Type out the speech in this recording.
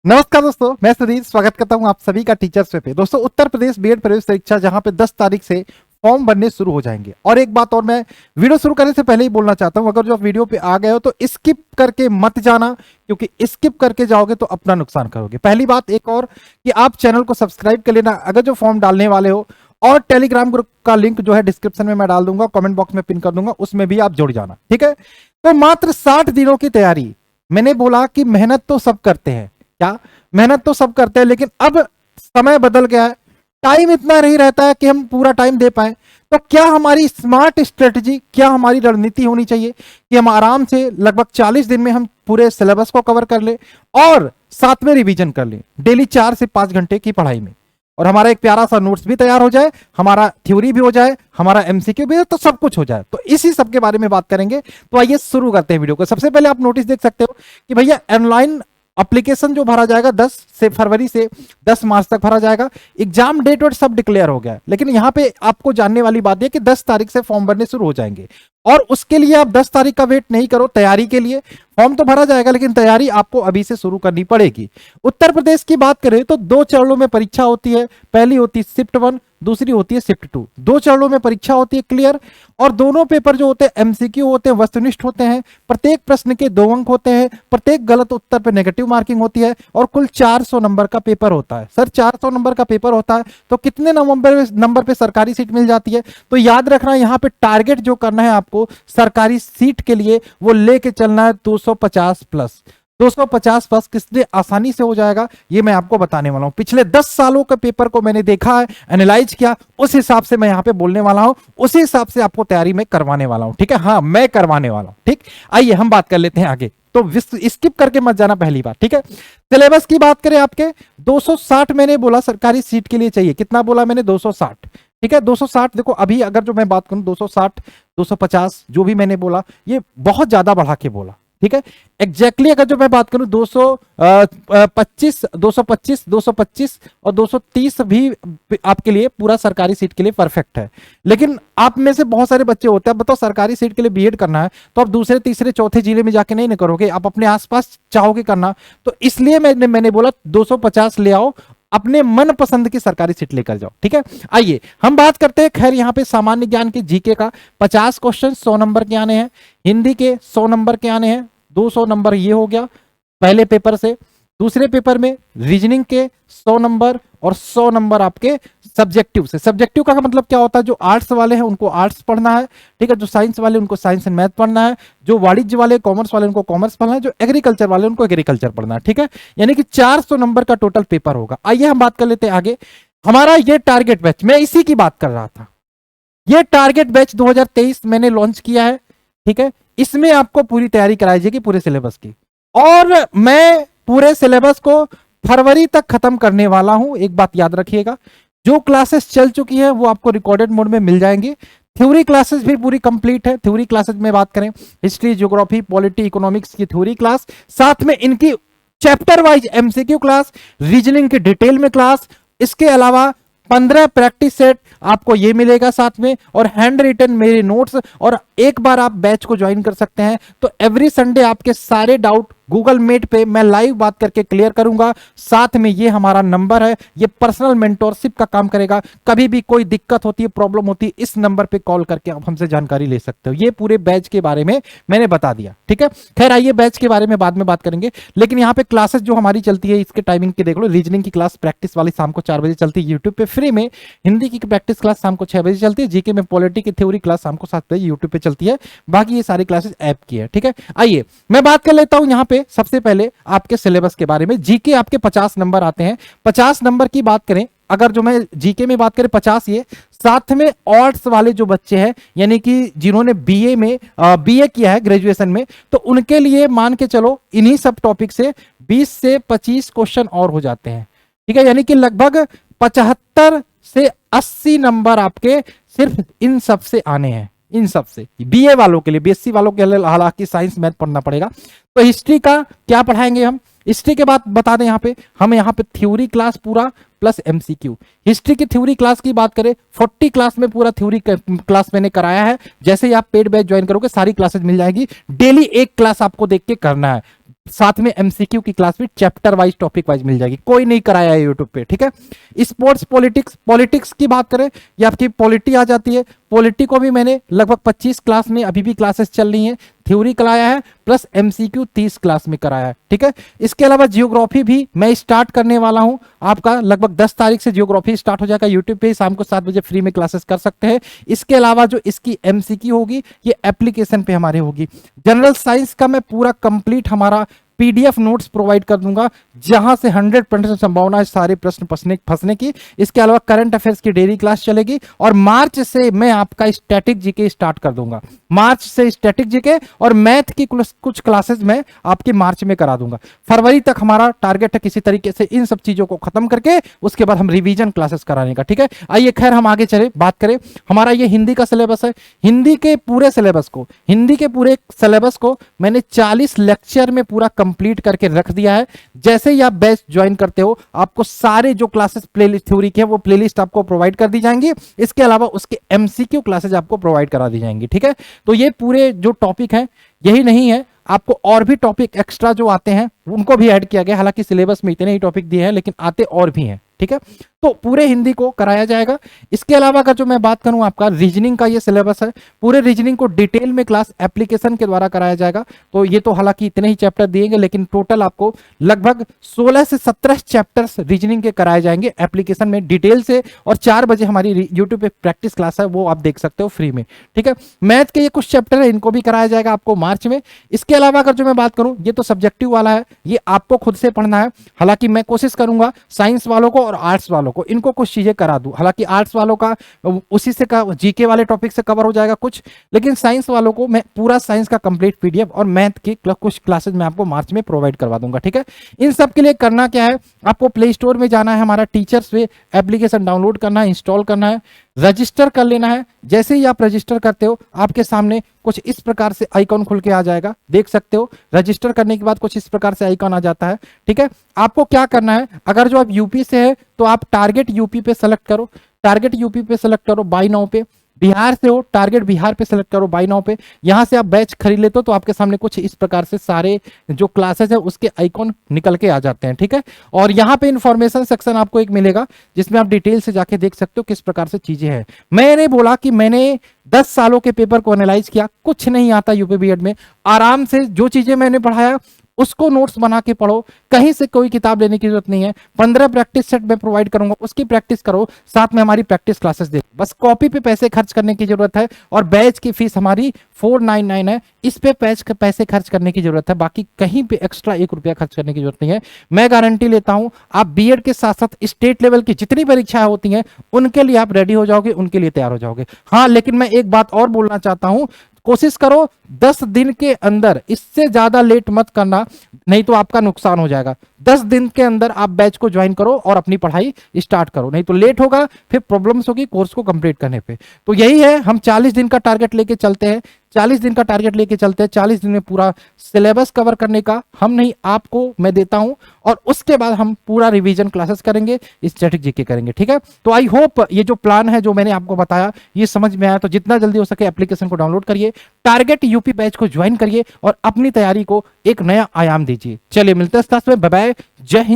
नमस्कार दोस्तों, मैं सुधीर स्वागत करता हूं आप सभी का टीचर्स पे। दोस्तों, उत्तर प्रदेश बीएड प्रवेश परीक्षा जहां पे 10 तारीख से फॉर्म भरने शुरू हो जाएंगे। और एक बात और मैं वीडियो शुरू करने से पहले ही बोलना चाहता हूं, अगर जो आप वीडियो पे आ गए हो तो स्किप करके मत जाना, क्योंकि स्किप करके जाओगे तो अपना नुकसान करोगे। पहली बात एक और कि आप चैनल को सब्सक्राइब कर लेना अगर जो फॉर्म डालने वाले हो, और टेलीग्राम ग्रुप का लिंक जो है डिस्क्रिप्शन में मैं डाल दूंगा, कमेंट बॉक्स में पिन कर दूंगा, उसमें भी आप जुड़ जाना। ठीक है, तो मात्र 60 दिनों की तैयारी। मैंने बोला कि मेहनत तो सब करते हैं, क्या मेहनत तो सब करते हैं, लेकिन अब समय बदल गया है, टाइम इतना नहीं रहता है कि हम पूरा टाइम दे पाए। तो क्या हमारी स्मार्ट स्ट्रेटजी, क्या हमारी रणनीति होनी चाहिए कि हम आराम से लगभग 40 दिन में हम पूरे सिलेबस को कवर कर ले और साथ में रिवीजन कर ले, डेली 4 से 5 घंटे की पढ़ाई में, और हमारा एक प्यारा सा नोट्स भी तैयार हो जाए, हमारा थ्योरी भी हो जाए, हमारा एमसीक्यू भी हो, तो सब कुछ हो जाए। तो इसी सब के बारे में बात करेंगे। तो आइए शुरू करते हैं वीडियो को। सबसे पहले आप नोटिस देख सकते हो कि भैया ऑनलाइन एप्लीकेशन जो भरा जाएगा 10 से फरवरी से 10 मार्च तक भरा जाएगा। एग्जाम डेट और सब डिक्लेयर हो गया है, लेकिन यहां पे आपको जानने वाली बात यह कि 10 तारीख से फॉर्म भरने शुरू हो जाएंगे। और उसके लिए आप 10 तारीख का वेट नहीं करो, तैयारी के लिए फॉर्म तो भरा जाएगा, लेकिन तैयारी आपको अभी से शुरू करनी पड़ेगी। उत्तर प्रदेश की बात करें तो 2 चरणों में परीक्षा होती है। पहली होती है शिफ्ट 1, दूसरी होती है शिफ्ट 2। 2 चरणों में परीक्षा होती है क्लियर, और दोनों पेपर जो होते हैं एमसीक्यू होते हैं, वस्तुनिष्ठ होते हैं। प्रत्येक प्रश्न के 2 अंक होते हैं, प्रत्येक गलत उत्तर पर नेगेटिव मार्किंग होती है, और कुल 400 नंबर का पेपर होता है। सर 400 नंबर का पेपर होता है तो कितने नंबर पे सरकारी सीट मिल जाती है? तो याद रखना, यहाँ पे टारगेट जो करना है आपको सरकारी सीट के लिए, वो लेके चलना है 250 प्लस। 250 प्लस कितने आसानी से हो जाएगा ये मैं आपको बताने वाला हूं। पिछले 10 सालों के पेपर को मैंने देखा है, एनालाइज किया, उस हिसाब से मैं यहां पे बोलने वाला हूं, उसी हिसाब से आपको तैयारी में करवाने वाला हूं। ठीक है, हाँ मैं करवाने वाला हूं। ठीक, आइए हम बात कर लेते हैं आगे। तो स्किप करके मत जाना, पहली बात। ठीक है, सिलेबस की बात करें, आपके 260 मैंने बोला सरकारी सीट के लिए चाहिए। कितना बोला मैंने? 260। ठीक है, 260। देखो अभी अगर जो मैं बात करूं 260, 250 जो भी मैंने बोला, ये बहुत ज्यादा बढ़ा के बोला। ठीक है, एग्जैक्टली अगर जो मैं बात करूं 225, 225, 225 और 230 भी आपके लिए पूरा सरकारी सीट के लिए परफेक्ट है। लेकिन आप में से बहुत सारे बच्चे होते हैं, बताओ सरकारी सीट के लिए बीएड करना है तो आप दूसरे तीसरे चौथे जिले में जाके नहीं ना करोगे, आप अपने आसपास चाहोगे करना। तो इसलिए मैंने बोला 250 ले आओ, अपने मन पसंद की सरकारी सीट लेकर जाओ। ठीक है, आइए हम बात करते हैं। खैर यहाँ पे सामान्य ज्ञान के जीके का 50 क्वेश्चन 100 नंबर के आने हैं, हिंदी के 100 नंबर के आने हैं, 200 नंबर ये हो गया पहले पेपर से। दूसरे पेपर में रीजनिंग के 100 नंबर और 100 नंबर आपके सब्जेक्टिव से। सब्जेक्टिव का मतलब क्या होता है? जो आर्ट्स वाले हैं उनको आर्ट्स पढ़ना है, ठीक है, जो साइंस वाले उनको साइंस एंड मैथ पढ़ना है, जो वाणिज्य वाले कॉमर्स वाले उनको कॉमर्स पढ़ना है, जो एग्रीकल्चर वाले उनको एग्रीकल्चर पढ़ना है। ठीक है, यानी कि 400 नंबर का टोटल पेपर होगा। आइए हम बात कर लेते हैं आगे। हमारा ये टारगेट बैच, मैं इसी की बात कर रहा था, ये टारगेट बैच 2023 मैंने लॉन्च किया है। ठीक है, इसमें आपको पूरी तैयारी कराई जाएगी पूरे सिलेबस की, और मैं पूरे सिलेबस को फरवरी तक खत्म करने वाला हूं। एक बात याद रखिएगा, जो क्लासेस चल चुकी है वो आपको रिकॉर्डेड मोड में मिल जाएंगी। थ्योरी क्लासेस भी पूरी कंप्लीट है। थ्योरी क्लासेस में बात करें, हिस्ट्री, ज्योग्राफी, पॉलिटी, इकोनॉमिक्स की थ्योरी क्लास, साथ में इनकी chapter wise MCQ class, reasoning की डिटेल में क्लास, इसके अलावा 15 प्रैक्टिस सेट आपको ये मिलेगा साथ में, और हैंड रिटन मेरे नोट्स। और एक बार आप बैच को ज्वाइन कर सकते हैं तो एवरी संडे आपके सारे डाउट गूगल मीट पे मैं लाइव बात करके क्लियर करूंगा। साथ में ये हमारा नंबर है, ये पर्सनल मेंटोरशिप का काम करेगा। कभी भी कोई दिक्कत होती है, प्रॉब्लम होती है, इस नंबर पे कॉल करके आप हमसे जानकारी ले सकते हो। ये पूरे बैच के बारे में मैंने बता दिया। ठीक है, खैर आइए बैच के बारे में बाद में बात करेंगे, लेकिन यहाँ पे क्लासेस जो हमारी चलती है इसके टाइमिंग के देख लो। रीजनिंग की क्लास प्रैक्टिस वाली शाम को 4 बजे चलती है यूट्यूब पे फ्री में। हिंदी की प्रैक्टिस क्लास शाम को 6 बजे चलती है। जीके में पॉलिटी की थ्योरी क्लास शाम को 7 बजे यूट्यूब पे चलती है। बाकी ये सारी क्लासेस ऐप की है। ठीक है, आइए मैं बात कर लेता हूं यहाँ पे सबसे पहले आपके सिलेबस के बारे में। जीके आपके 50 नंबर आते हैं। 50 नंबर की बात करें, अगर जो मैं जीके में बात करें 50, ये साथ में आर्ट्स वाले जो बच्चे हैं, यानी कि जिन्होंने बीए किया है ग्रेजुएशन में, तो उनके लिए मान के चलो इन्हीं सब टॉपिक से 20 से 25 क्वेश्चन और हो जाते हैं। ठीक है, यानी कि लगभग 75 से 80 नंबर आपके सिर्फ इन सब से आने हैं। इन सब से बीए वालों के लिए, बीएससी वालों के लिए हालांकि साइंस मैथ पढ़ना पड़ेगा। तो हिस्ट्री का क्या पढ़ाएंगे हम? हिस्ट्री के बाद बता दें, यहाँ पे थ्योरी क्लास पूरा प्लस एमसीक्यू। हिस्ट्री की थ्योरी क्लास की बात करें, 40 क्लास में पूरा थ्योरी क्लास मैंने कराया है। जैसे ही आप पेड बैच ज्वाइन करोगे सारी क्लासेस मिल जाएगी। डेली एक क्लास आपको देख के करना है। साथ में एमसीक्यू की क्लास भी चैप्टर वाइज टॉपिक वाइज मिल जाएगी, कोई नहीं कराया है यूट्यूब पे, ठीक है। स्पोर्ट्स पॉलिटिक्स, पॉलिटिक्स की बात करें ये आपकी पॉलिटी आ जाती है। पॉलिटी को भी मैंने लगभग 25 क्लास में अभी भी क्लासेस चल रही हैं, थ्योरी कराया है प्लस एमसीक्यू 30 क्लास में कराया है, ठीक है। इसके अलावा जियोग्राफी भी मैं स्टार्ट करने वाला हूं आपका, लगभग 10 तारीख से जियोग्राफी स्टार्ट हो जाएगा यूट्यूब पे, शाम को 7 बजे फ्री में क्लासेस कर सकते हैं। इसके अलावा जो इसकी एमसीक्यू होगी ये एप्लीकेशन पे हमारे होगी। जनरल साइंस का मैं पूरा कंप्लीट हमारा पीडीएफ नोट्स प्रोवाइड कर दूंगा, जहां से 100% संभावना है सारे प्रश्न फंसने की। इसके अलावा करंट अफेयर्स की डेली क्लास चलेगी और मार्च से मैं आपका स्टैटिक जीके स्टार्ट कर दूंगा। मार्च से स्टैटिक जीके और मैथ की कुछ क्लासेस मैं आपके मार्च में करा दूंगा। फरवरी तक हमारा टारगेट है किसी तरीके से इन सब चीजों को खत्म करके उसके बाद हम रिवीजन क्लासेस कराने का, ठीक है। आइए खैर हम आगे चले, बात करें। हमारा ये हिंदी का सिलेबस है। हिंदी के पूरे सिलेबस को मैंने 40 लेक्चर में पूरा कंप्लीट करके रख दिया है। जैसे ही आप बैच ज्वाइन करते हो आपको सारे जो क्लासेस प्लेलिस्ट थ्योरी के हैं वो प्लेलिस्ट आपको प्रोवाइड कर दी जाएंगी। इसके अलावा उसके एमसीक्यू क्लासेस आपको प्रोवाइड करा दी जाएंगी, ठीक है। तो ये पूरे जो टॉपिक हैं यही नहीं है, आपको और भी टॉपिक एक्स्ट्रा जो आते हैं उनको भी ऐड किया गया। हालांकि सिलेबस में इतने ही टॉपिक दिए हैं लेकिन आते और भी हैं, ठीक है। तो पूरे हिंदी को कराया जाएगा। इसके अलावा अगर जो मैं बात करूं आपका रीजनिंग का ये सिलेबस है, पूरे रीजनिंग को डिटेल में क्लास एप्लीकेशन के द्वारा कराया जाएगा। तो ये तो हालांकि इतने ही चैप्टर दिएंगे लेकिन टोटल आपको लगभग 16 से 17 चैप्टर्स रीजनिंग के कराए जाएंगे एप्लीकेशन में डिटेल से। और 4 बजे हमारी यूट्यूब पे प्रैक्टिस क्लास है, वो आप देख सकते हो फ्री में, ठीक है। मैथ के ये कुछ चैप्टर है, इनको भी कराया जाएगा आपको मार्च में। इसके अलावा अगर जो मैं बात करूं, ये तो सब्जेक्टिव वाला है, ये आपको खुद से पढ़ना है। हालांकि मैं कोशिश करूंगा साइंस वालों को और आर्ट्स वालों को इनको कुछ चीजें करा दूं। हालांकि आर्ट्स वालों का उसी से जीके वाले टॉपिक से कवर हो जाएगा कुछ, लेकिन साइंस वालों को मैं पूरा साइंस का कंप्लीट पीडीएफ और मैथ की कुछ क्लासेस मैं आपको मार्च में प्रोवाइड करवा दूंगा, ठीक है। इन सब के लिए करना क्या है, आपको प्ले स्टोर में जाना है, हमारा टीचर्स वे एप्लीकेशन डाउनलोड करना है, इंस्टॉल करना है, रजिस्टर कर लेना है। जैसे ही आप रजिस्टर करते हो आपके सामने कुछ इस प्रकार से आइकॉन खुल के आ जाएगा, देख सकते हो। रजिस्टर करने के बाद कुछ इस प्रकार से आइकॉन आ जाता है, ठीक है। आपको क्या करना है, अगर जो आप यूपी से है तो आप टारगेट यूपी पे सेलेक्ट करो, टारगेट यूपी पे सेलेक्ट करो बाय नाउ पे। बिहार से हो टारगेट बिहार पे सेलेक्ट करो बाय नाउ पे। यहां से आप बैच खरीद लेते हो तो आपके सामने कुछ इस प्रकार से सारे जो क्लासेस है उसके आइकॉन निकल के आ जाते हैं, ठीक है। और यहाँ पे इंफॉर्मेशन सेक्शन आपको एक मिलेगा जिसमें आप डिटेल से जाके देख सकते हो किस प्रकार से चीजें हैं। मैंने बोला कि मैंने 10 सालों के पेपर को एनालाइज किया, कुछ नहीं आता यूपी बीएड में। आराम से जो चीजें मैंने पढ़ाया उसको नोट्स बना के पढ़ो, कहीं से कोई किताब लेने की जरूरत नहीं है। 15 प्रैक्टिस सेट में प्रोवाइड करूंगा, उसकी प्रैक्टिस करो, साथ में हमारी प्रैक्टिस क्लासेस दे। बस कॉपी पे पैसे खर्च करने की जरूरत है और बैच की फीस हमारी 499 है, इस पे पैसे खर्च करने की जरूरत है। बाकी कहीं पे एक्स्ट्रा 1 रुपया खर्च करने की जरूरत नहीं है। मैं गारंटी लेता हूं आप बीएड के साथ साथ स्टेट लेवल की जितनी परीक्षाएं होती हैं उनके लिए आप रेडी हो जाओगे, उनके लिए तैयार हो जाओगे। हाँ, लेकिन मैं एक बात और बोलना चाहता हूं, कोशिश करो 10 दिन के अंदर, इससे ज्यादा लेट मत करना, नहीं तो आपका नुकसान हो जाएगा। 10 दिन के अंदर आप बैच को ज्वाइन करो और अपनी पढ़ाई स्टार्ट करो, नहीं तो लेट होगा, फिर प्रॉब्लम्स होगी कोर्स को कंप्लीट करने पे। तो यही है, हम 40 दिन का टारगेट लेके चलते हैं, 40 दिन का टारगेट लेके चलते हैं। 40 दिन में पूरा सिलेबस कवर करने का हम नहीं, आपको मैं देता हूं और उसके बाद हम पूरा रिवीजन क्लासेस करेंगे, स्टैटिक जीके करेंगे, ठीक है। तो आई होप ये जो प्लान है जो मैंने आपको बताया ये समझ में आया। तो जितना जल्दी हो सके एप्लीकेशन को डाउनलोड करिए, टारगेट यूपी बैच को ज्वाइन करिए और अपनी तैयारी को एक नया आयाम दीजिए। चलिए मिलते हैं, बाय बाय, जय हिंद।